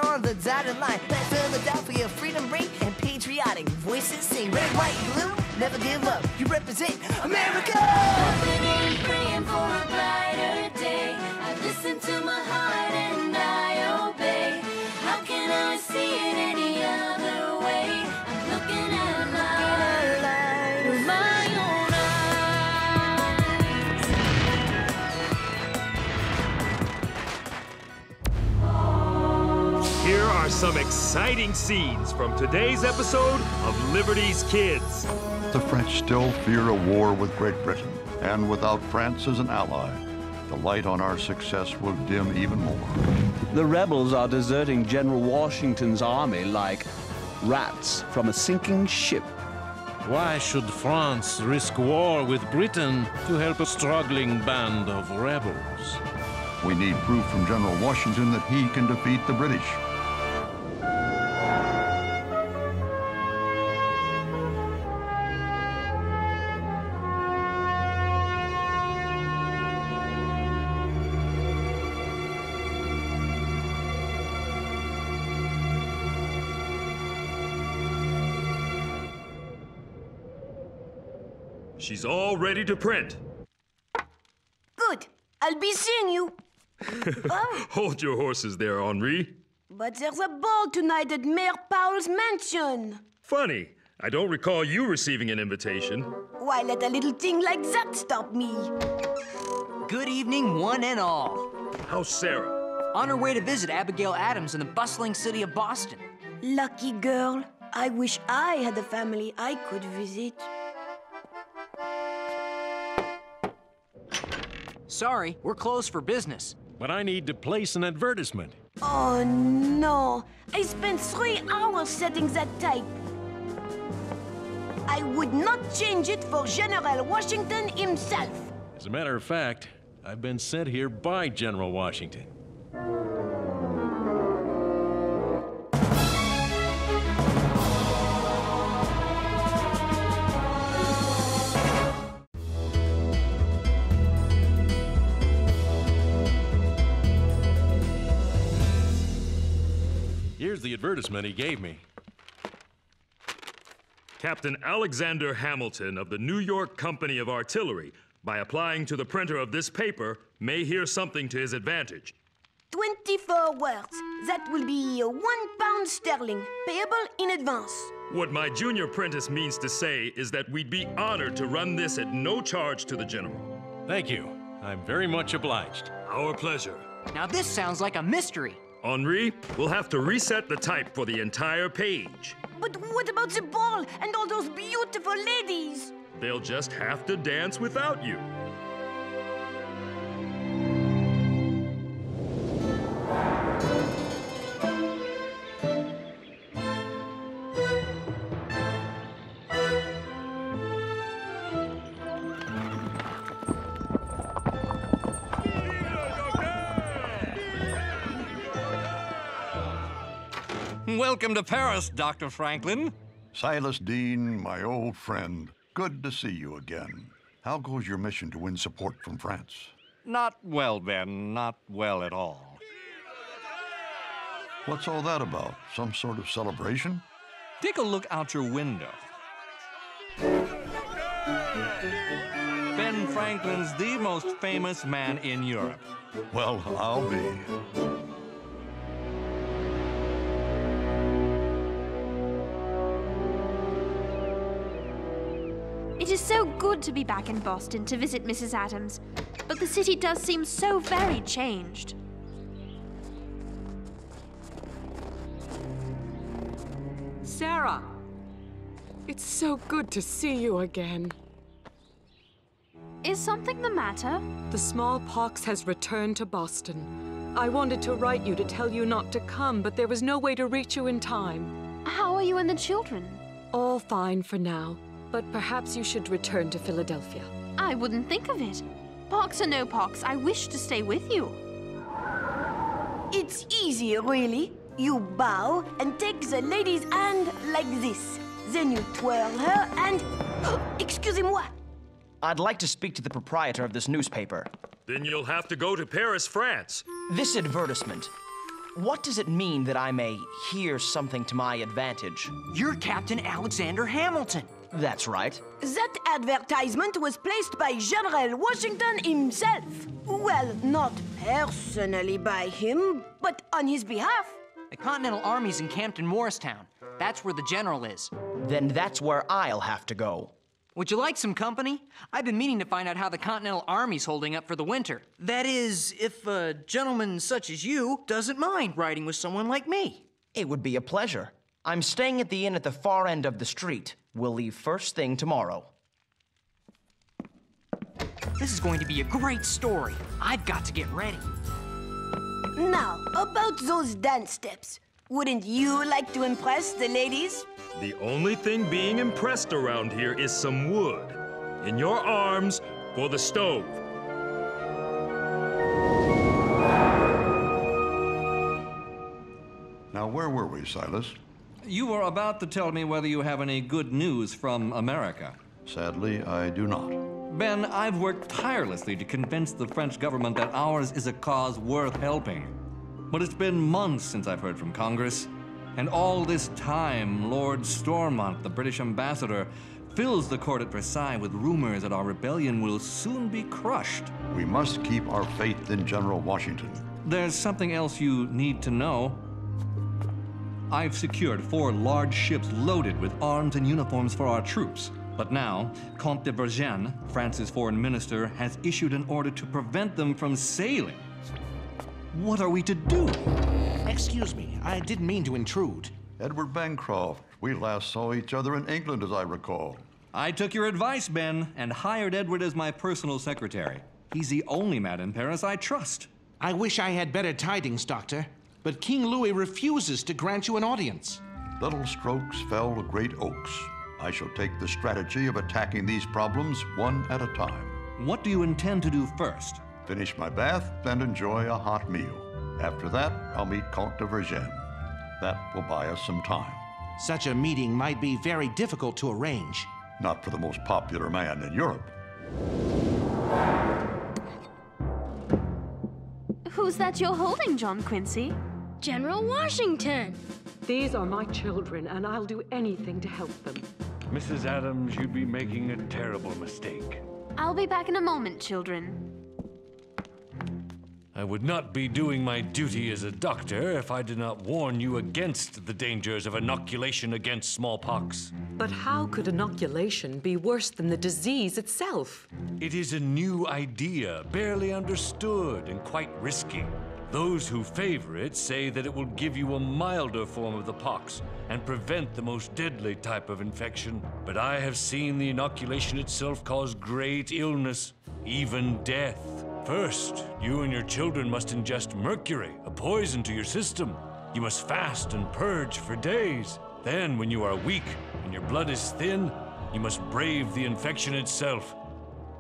on the dotted line. Let Philadelphia freedom ring and patriotic voices sing. Red, white, blue, never give up. You represent America. Hoping and praying for a brighter day. I listen to my heart and I obey. How can I see it any other way? I'm looking at life with my own eyes. Here are some exciting scenes from today's episode of Liberty's Kids. The French still fear a war with Great Britain, and without France as an ally, the light on our success will dim even more. The rebels are deserting General Washington's army like rats from a sinking ship. Why should France risk war with Britain to help a struggling band of rebels? We need proof from General Washington that he can defeat the British. She's all ready to print. Good. I'll be seeing you. Oh. Hold your horses there, Henri. But there's a ball tonight at Mayor Powell's mansion. Funny, I don't recall you receiving an invitation. Why let a little thing like that stop me? Good evening, one and all. How's Sarah? On her way to visit Abigail Adams in the bustling city of Boston. Lucky girl. I wish I had a family I could visit. Sorry, we're closed for business. But I need to place an advertisement. Oh, no. I spent 3 hours setting that type. I would not change it for General Washington himself. As a matter of fact, I've been sent here by General Washington. Here's the advertisement he gave me. Captain Alexander Hamilton of the New York Company of Artillery, by applying to the printer of this paper, may hear something to his advantage. 24 words. That will be £1 sterling, payable in advance. What my junior apprentice means to say is that we'd be honored to run this at no charge to the General. Thank you. I'm very much obliged. Our pleasure. Now this sounds like a mystery. Henri, we'll have to reset the type for the entire page. But what about the ball and all those beautiful ladies? They'll just have to dance without you. Welcome to Paris, Dr. Franklin. Silas Dean, my old friend, good to see you again. How goes your mission to win support from France? Not well, Ben, not well at all. What's all that about? Some sort of celebration? Take a look out your window. Ben Franklin's the most famous man in Europe. Well, I'll be. It is so good to be back in Boston to visit Mrs. Adams, but the city does seem so very changed. Sarah! It's so good to see you again. Is something the matter? The smallpox has returned to Boston. I wanted to write you to tell you not to come, but there was no way to reach you in time. How are you and the children? All fine for now, but perhaps you should return to Philadelphia. I wouldn't think of it. Pox or no pox, I wish to stay with you. It's easy, really. You bow and take the lady's hand like this. Then you twirl her and... Excusez-moi. I'd like to speak to the proprietor of this newspaper. Then you'll have to go to Paris, France. This advertisement. What does it mean that I may hear something to my advantage? You're Captain Alexander Hamilton. That's right. That advertisement was placed by General Washington himself. Well, not personally by him, but on his behalf. The Continental Army's encamped in Morristown. That's where the general is. Then that's where I'll have to go. Would you like some company? I've been meaning to find out how the Continental Army's holding up for the winter. That is, if a gentleman such as you doesn't mind riding with someone like me. It would be a pleasure. I'm staying at the inn at the far end of the street. We'll leave first thing tomorrow. This is going to be a great story. I've got to get ready. Now, about those dance steps. Wouldn't you like to impress the ladies? The only thing being impressed around here is some wood. In your arms for the stove. Now, where were we, Silas? You were about to tell me whether you have any good news from America. Sadly, I do not. Ben, I've worked tirelessly to convince the French government that ours is a cause worth helping. But it's been months since I've heard from Congress. And all this time, Lord Stormont, the British ambassador, fills the court at Versailles with rumors that our rebellion will soon be crushed. We must keep our faith in General Washington. There's something else you need to know. I've secured 4 large ships loaded with arms and uniforms for our troops. But now, Comte de Vergennes, France's foreign minister, has issued an order to prevent them from sailing. What are we to do? Excuse me, I didn't mean to intrude. Edward Bancroft. We last saw each other in England, as I recall. I took your advice, Ben, and hired Edward as my personal secretary. He's the only man in Paris I trust. I wish I had better tidings, Doctor, but King Louis refuses to grant you an audience. Little strokes fell great oaks. I shall take the strategy of attacking these problems one at a time. What do you intend to do first? Finish my bath and enjoy a hot meal. After that, I'll meet Comte de Vergennes. That will buy us some time. Such a meeting might be very difficult to arrange. Not for the most popular man in Europe. Who's that you're holding, John Quincy? General Washington. These are my children, and I'll do anything to help them. Mrs. Adams, you'd be making a terrible mistake. I'll be back in a moment, children. I would not be doing my duty as a doctor if I did not warn you against the dangers of inoculation against smallpox. But how could inoculation be worse than the disease itself? It is a new idea, barely understood and quite risky. Those who favor it say that it will give you a milder form of the pox and prevent the most deadly type of infection. But I have seen the inoculation itself cause great illness, even death. First, you and your children must ingest mercury, a poison to your system. You must fast and purge for days. Then, when you are weak and your blood is thin, you must brave the infection itself.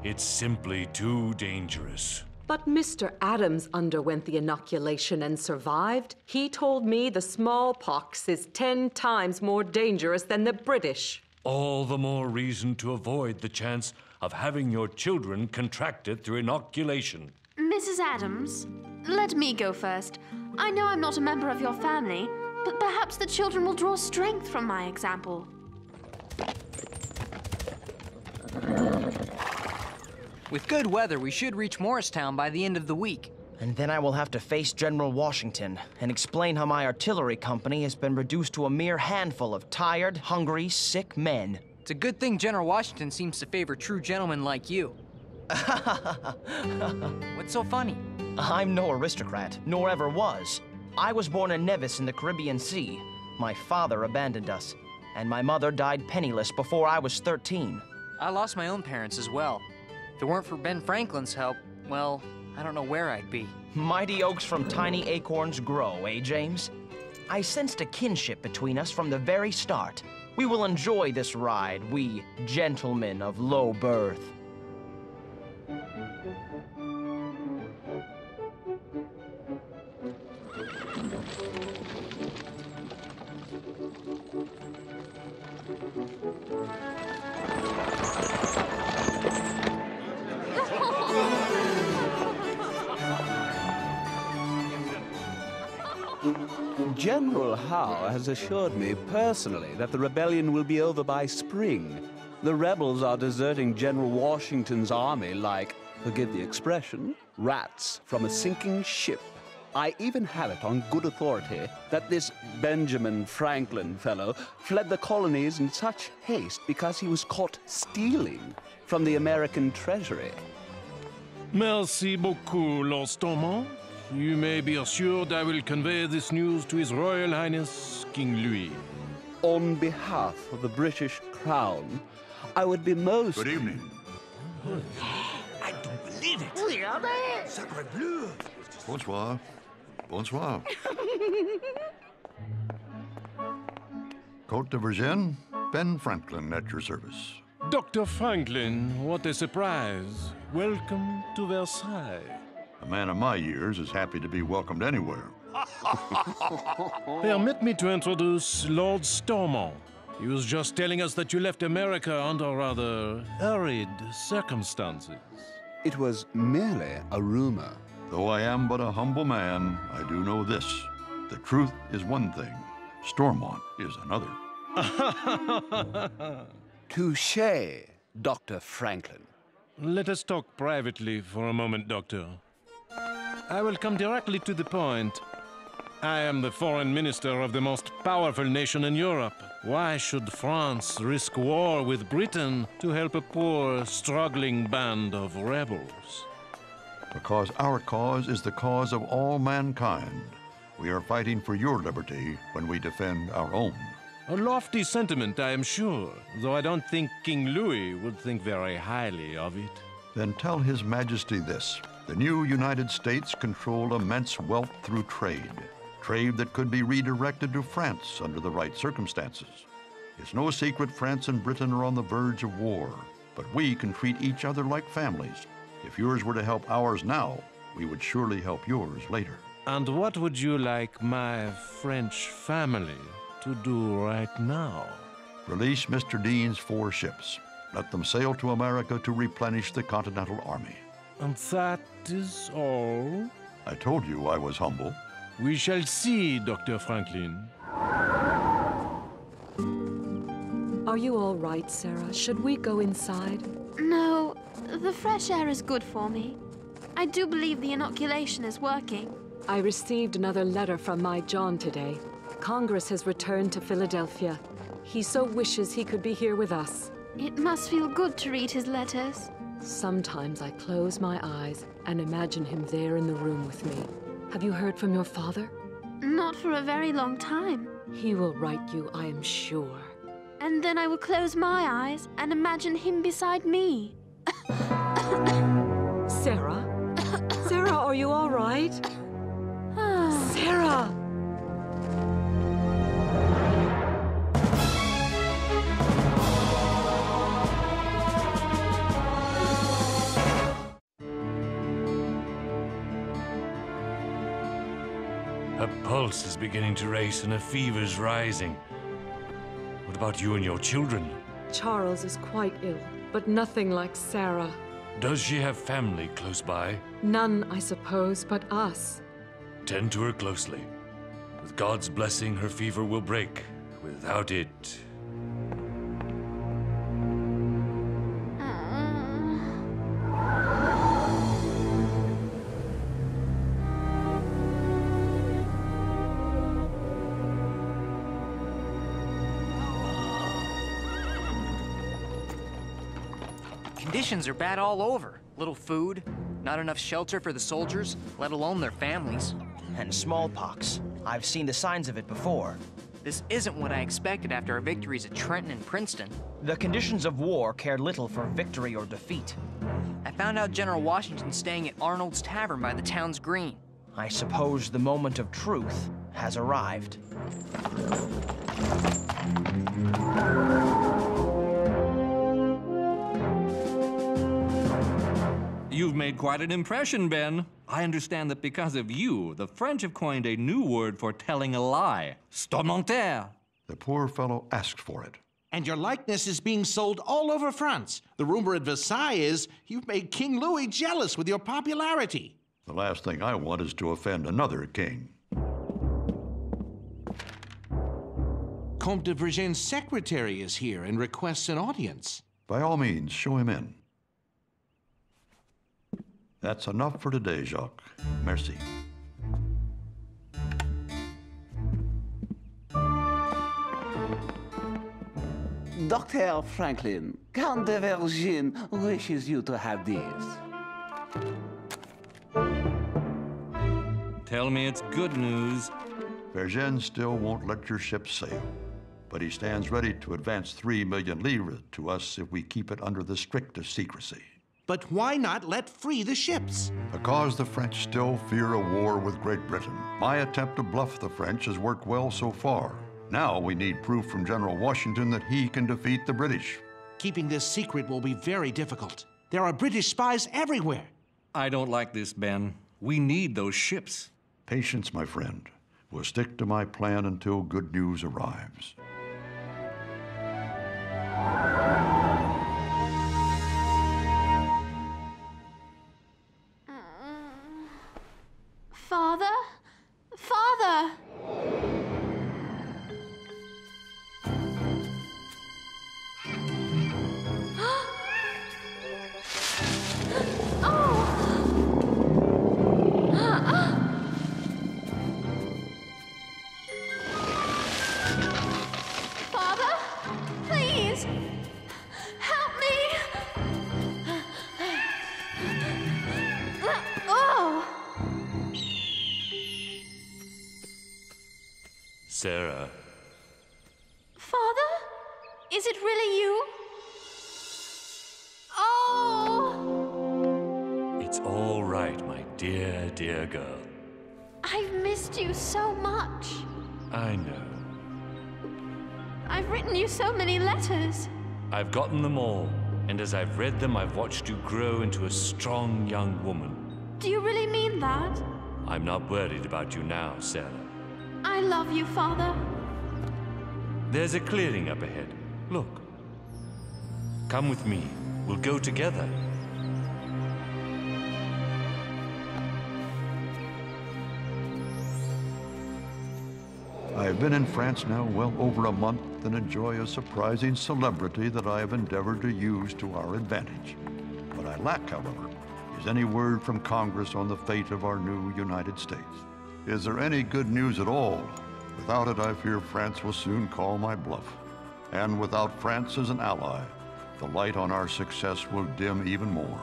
It's simply too dangerous. But Mr. Adams underwent the inoculation and survived. He told me the smallpox is 10 times more dangerous than the British. All the more reason to avoid the chance of having your children contract it through inoculation. Mrs. Adams, let me go first. I know I'm not a member of your family, but perhaps the children will draw strength from my example. With good weather, we should reach Morristown by the end of the week. And then I will have to face General Washington and explain how my artillery company has been reduced to a mere handful of tired, hungry, sick men. It's a good thing General Washington seems to favor true gentlemen like you. What's so funny? I'm no aristocrat, nor ever was. I was born in Nevis in the Caribbean Sea. My father abandoned us, and my mother died penniless before I was 13. I lost my own parents as well. If it weren't for Ben Franklin's help, well, I don't know where I'd be. Mighty oaks from tiny acorns grow, eh, James? I sensed a kinship between us from the very start. We will enjoy this ride, we gentlemen of low birth. General Howe has assured me personally that the rebellion will be over by spring. The rebels are deserting General Washington's army like, forgive the expression, rats from a sinking ship. I even have it on good authority that this Benjamin Franklin fellow fled the colonies in such haste because he was caught stealing from the American treasury. Merci beaucoup, Lord Stormont. You may be assured I will convey this news to His Royal Highness King Louis. On behalf of the British Crown, I would be most... Good evening. I don't believe it. Sacre bleu. Bonsoir. Bonsoir. Côte de Virgin, Ben Franklin at your service. Dr. Franklin, what a surprise. Welcome to Versailles. A man of my years is happy to be welcomed anywhere. Permit me to introduce Lord Stormont. He was just telling us that you left America under rather hurried circumstances. It was merely a rumor. Though I am but a humble man, I do know this. The truth is one thing. Stormont is another. Touché, Dr. Franklin. Let us talk privately for a moment, Doctor. I will come directly to the point. I am the foreign minister of the most powerful nation in Europe. Why should France risk war with Britain to help a poor, struggling band of rebels? Because our cause is the cause of all mankind. We are fighting for your liberty when we defend our own. A lofty sentiment, I am sure, though I don't think King Louis would think very highly of it. Then tell His Majesty this. The new United States control immense wealth through trade. Trade that could be redirected to France under the right circumstances. It's no secret France and Britain are on the verge of war, but we can treat each other like families. If yours were to help ours now, we would surely help yours later. And what would you like my French family to do right now? Release Mr. Dean's 4 ships. Let them sail to America to replenish the Continental Army. And that is all? I told you I was humble. We shall see, Dr. Franklin. Are you all right, Sarah? Should we go inside? No, the fresh air is good for me. I do believe the inoculation is working. I received another letter from my John today. Congress has returned to Philadelphia. He so wishes he could be here with us. It must feel good to read his letters. Sometimes I close my eyes and imagine him there in the room with me. Have you heard from your father? Not for a very long time. He will write you, I am sure. And then I will close my eyes and imagine him beside me. Sarah? Sarah, are you all right? Sarah! Her pulse is beginning to race and her fever's rising. What about you and your children? Charles is quite ill, but nothing like Sarah. Does she have family close by? None, I suppose, but us. Tend to her closely. With God's blessing, her fever will break. Without it... Conditions are bad all over. Little food, not enough shelter for the soldiers, let alone their families. And smallpox. I've seen the signs of it before. This isn't what I expected after our victories at Trenton and Princeton. The conditions of war care little for victory or defeat. I found out General Washington's staying at Arnold's Tavern by the town's green. I suppose the moment of truth has arrived. You've made quite an impression, Ben. I understand that because of you, the French have coined a new word for telling a lie. Stormenter. The poor fellow asked for it. And your likeness is being sold all over France. The rumor at Versailles is you've made King Louis jealous with your popularity. The last thing I want is to offend another king. Comte de Vergennes' secretary is here and requests an audience. By all means, show him in. That's enough for today, Jacques. Merci. Dr. Franklin, Count de Vergennes wishes you to have this. Tell me it's good news. Vergennes still won't let your ship sail, but he stands ready to advance 3 million livres to us if we keep it under the strictest secrecy. But why not let free the ships? Because the French still fear a war with Great Britain. My attempt to bluff the French has worked well so far. Now we need proof from General Washington that he can defeat the British. Keeping this secret will be very difficult. There are British spies everywhere. I don't like this, Ben. We need those ships. Patience, my friend. We'll stick to my plan until good news arrives. Father? Father! Father, please, help me! Oh! Sarah. Father? Is it really you? Oh! It's all right, my dear, dear girl. I've missed you so much. I know. I've written you so many letters. I've gotten them all, and as I've read them, I've watched you grow into a strong young woman. Do you really mean that? I'm not worried about you now, Sarah. I love you, Father. There's a clearing up ahead. Look. Come with me. We'll go together. I have been in France now well over a month and enjoy a surprising celebrity that I have endeavored to use to our advantage. What I lack, however, is any word from Congress on the fate of our new United States. Is there any good news at all? Without it, I fear France will soon call my bluff. And without France as an ally, the light on our success will dim even more.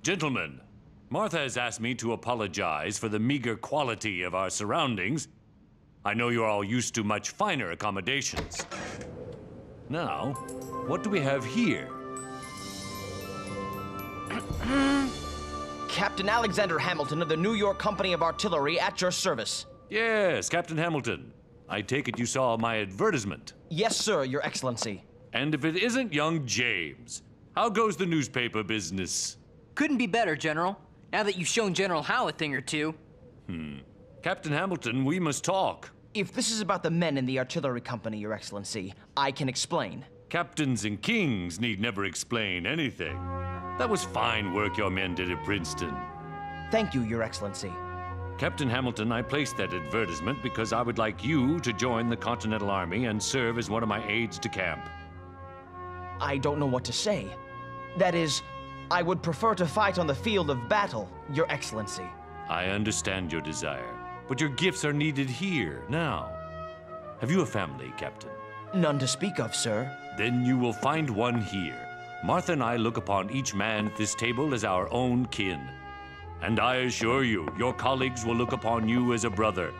Gentlemen, Martha has asked me to apologize for the meager quality of our surroundings. I know you're all used to much finer accommodations. Now, what do we have here? Captain Alexander Hamilton of the New York Company of Artillery at your service. Yes, Captain Hamilton. I take it you saw my advertisement. Yes, sir, Your Excellency. And if it isn't young James, how goes the newspaper business? Couldn't be better, General. Now that you've shown General Howe a thing or two. Captain Hamilton, we must talk. If this is about the men in the artillery company, Your Excellency, I can explain. Captains and kings need never explain anything. That was fine work your men did at Princeton. Thank you, Your Excellency. Captain Hamilton, I placed that advertisement because I would like you to join the Continental Army and serve as one of my aides de camp. I don't know what to say. That is, I would prefer to fight on the field of battle, Your Excellency. I understand your desire, but your gifts are needed here, now. Have you a family, Captain? None to speak of, sir. Then you will find one here. Martha and I look upon each man at this table as our own kin. And I assure you, your colleagues will look upon you as a brother.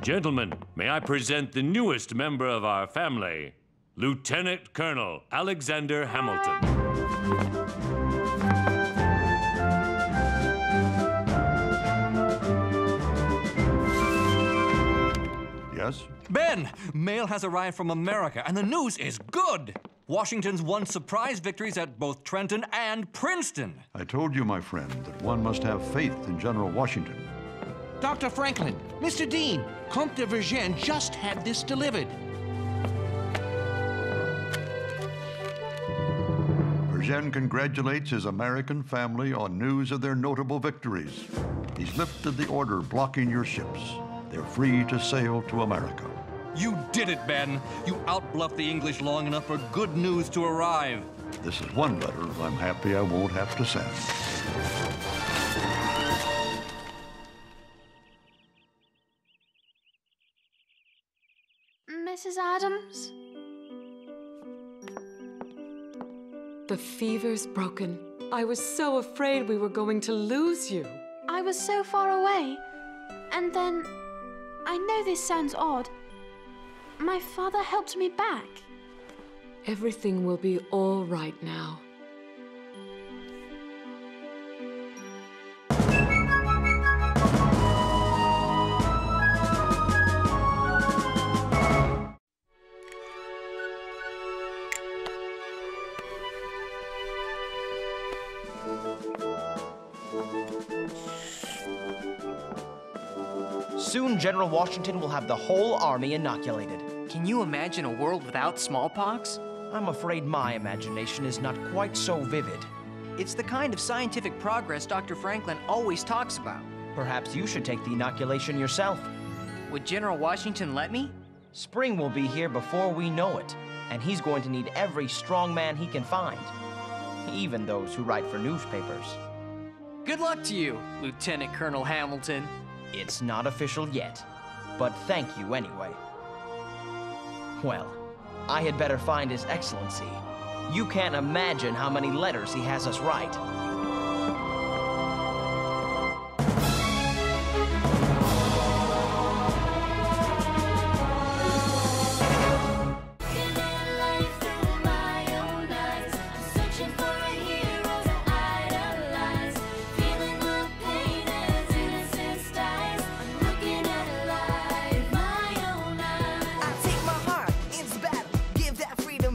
Gentlemen, may I present the newest member of our family, Lieutenant Colonel Alexander Hamilton. Yes? Ben, mail has arrived from America, and the news is good. Washington's won surprise victories at both Trenton and Princeton. I told you, my friend, that one must have faith in General Washington. Dr. Franklin, Mr. Dean, Comte de Vergennes just had this delivered. Eugene congratulates his American family on news of their notable victories. He's lifted the order blocking your ships. They're free to sail to America. You did it, Ben. You outbluffed the English long enough for good news to arrive. This is one letter I'm happy I won't have to send. Mrs. Adams? The fever's broken. I was so afraid we were going to lose you. I was so far away. And then, I know this sounds odd, my father helped me back. Everything will be all right now. Soon, General Washington will have the whole army inoculated. Can you imagine a world without smallpox? I'm afraid my imagination is not quite so vivid. It's the kind of scientific progress Dr. Franklin always talks about. Perhaps you should take the inoculation yourself. Would General Washington let me? Spring will be here before we know it, and he's going to need every strong man he can find, even those who write for newspapers. Good luck to you, Lieutenant Colonel Hamilton. It's not official yet, but thank you anyway. Well, I had better find His Excellency. You can't imagine how many letters he has us write.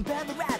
Rather